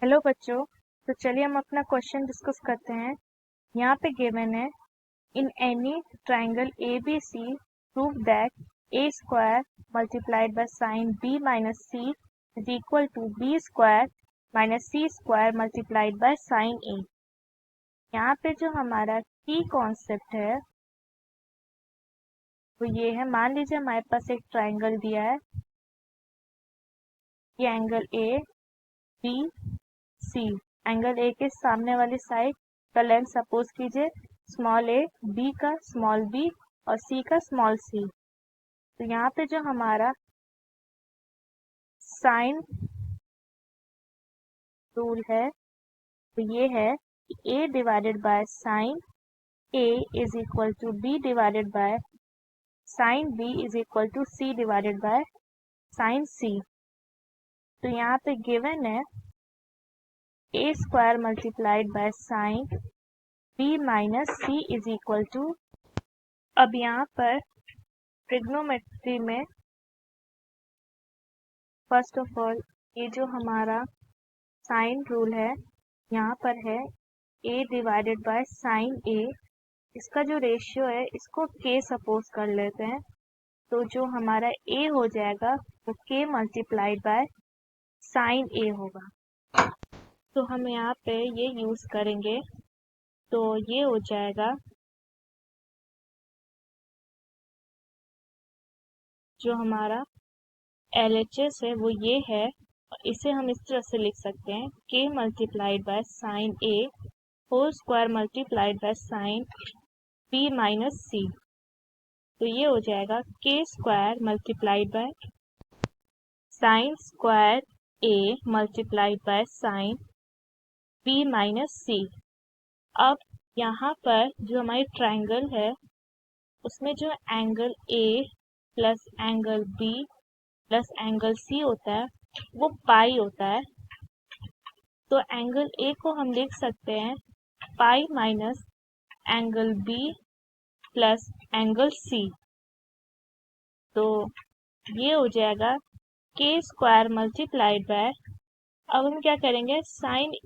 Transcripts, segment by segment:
Hello बच्चों। तो चलिए हम अपना क्वेश्चन डिस्कस करते हैं। यहाँ पे गिवन है, in any triangle A B C prove that a square multiplied by sine B minus C is equal to b square minus c square multiplied by sine A. यहाँ पे जो हमारा की कॉन्सेप्ट है वो ये है, मान लीजिए हमारे पास एक ट्राइंगल दिया है, ये angle A B C. Angle A के सामने वाली साइड का लेंथ सपोज कीजिए स्मॉल ए, बी का स्मॉल बी और सी का स्मॉल सी। तो यहाँ पे जो हमारा साइन रूल है तो ये है कि a divided by sine A is equal to b divided by sine B is equal to c divided by sine C. तो यहाँ पे गिवन है a square multiplied by sine B minus C is equal to. अब यहाँ पर trigonometry में first of all ये जो हमारा साइन रूल है यहाँ पर है a divided by sine a। इसका जो रेशियो है इसको k सपोज कर लेते हैं। तो जो हमारा a हो जाएगा वो k multiplied by sine a होगा। तो हम यहाँ पे ये यूज करेंगे तो ये हो जाएगा, जो हमारा LHS है वो ये है। इसे हम इस तरह से लिख सकते हैं k multiplied by sine a whole square multiplied by sine b minus C. तो ये हो जाएगा k square multiplied by sine square a multiplied by sine b minus C. अब यहाँ पर जो हमारी ट्राइंगल है उसमें जो angle a plus angle b plus angle c होता है वो पाई होता है। तो एंगल a को हम लिख सकते हैं pi minus angle b plus angle c। तो ये हो जाएगा k स्क्वायर मल्टीप्लाइड बाय, अब हम क्या करेंगे साइन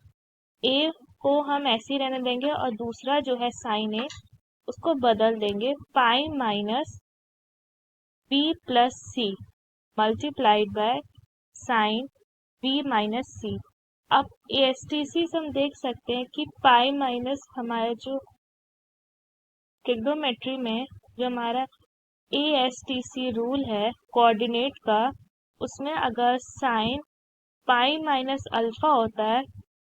a को हम ऐसे ही रहने देंगे और दूसरा जो है साइन a उसको बदल देंगे pi minus b plus c multiplied by sine b minus c। अब ASTC से हम देख सकते हैं कि पाई माइनस हमारे जो ट्रिग्नोमेट्री में जो हमारा ASTC रूल है कोऑर्डिनेट का, उसमें अगर साइन पाई माइनस अल्फा होता है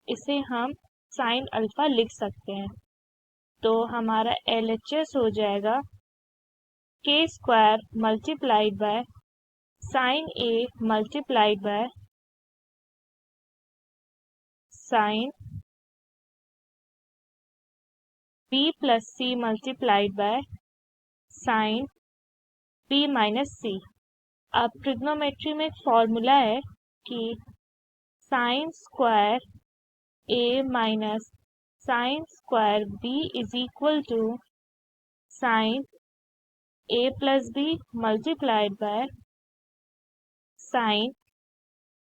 इसे हम साइन अल्फा लिख सकते हैं। तो हमारा LHS हो जाएगा k square multiplied by sine a multiplied by sine b plus c multiplied by sine b minus c। अब ट्रिग्नोमेट्री में एक फॉर्मूला है कि sine square a minus sine square b is equal to sine a plus b multiplied by sine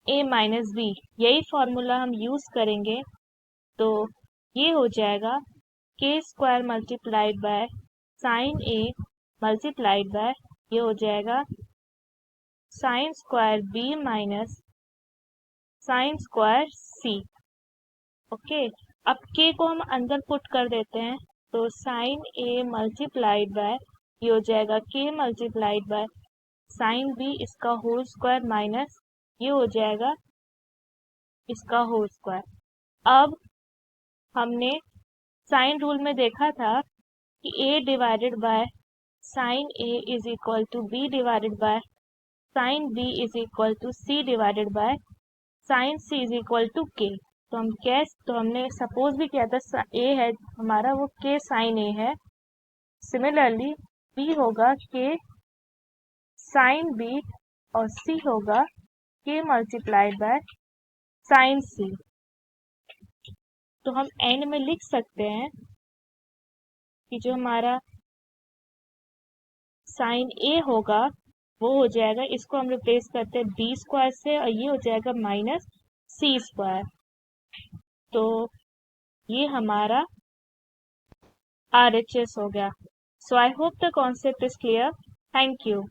a minus b। यही फॉर्मूला हम use करेंगे। तो ये हो जाएगा k square multiplied by sine a multiplied by, ये हो जाएगा sine square b minus sine square c। Okay, अब k को हम अंदर पुट कर देते हैं तो साइन a मल्टीप्लाइड बाय, ये हो जाएगा k multiplied by sine b इसका होल स्क्वायर माइनस ये हो जाएगा इसका होल स्क्वायर। अब हमने साइन रूल में देखा था कि a divided by sine a is equal to b divided by sine b is equal to c divided by sine c is equal to k। तो हमने सपोज भी किया था a है हमारा वो k साइन a है। सिमिलरली b होगा k साइन b और c होगा k multiplied by sine c। तो हम एंड में लिख सकते हैं कि जो हमारा साइन a होगा वो हो जाएगा, इसको हम रिप्लेस करते हैं b स्क्वायर से और ये हो जाएगा माइनस c स्क्वायर। तो ये हमारा RHS हो गया। So I hope the concept is clear. Thank you.